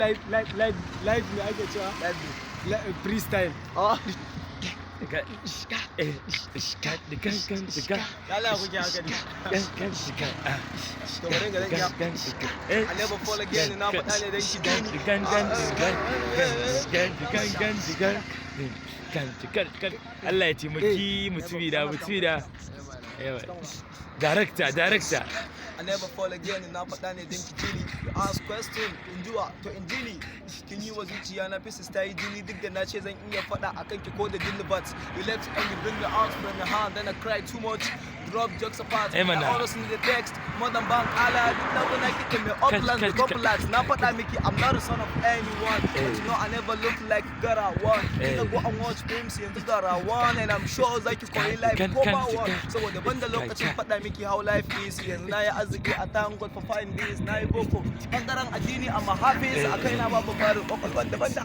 live me ake cewa freestyle. Yala kuke haka ne. To bari ga zan I never fall again na faɗa ne dan ki Allah ya taimaki mutumi da. Director. I never fall again na faɗa ne dan ki jini. You ask question injuwa to injili. Kin yi wa zuciya na fisa style jini duk da na ce zan iya faɗa akan ki ko da jini but you left and you bring the arms from your hand then I cry too much. Drop jokes apart. I always need the text. More than bank Allah duk na gona kike mai uplands da complex. Na faɗa miki I'm not a son of anyone. But you know I never look like gara one. Ina go and watch films yanzu gara one and I'm sure zaki koyi life ko ba one. Saboda banda lokacin faɗa miki how life is yanzu na yi arziki a thank God for finding this na yi boko. Bangaren addini amma hafiz a kai na babu farin kwakwalwar daban da.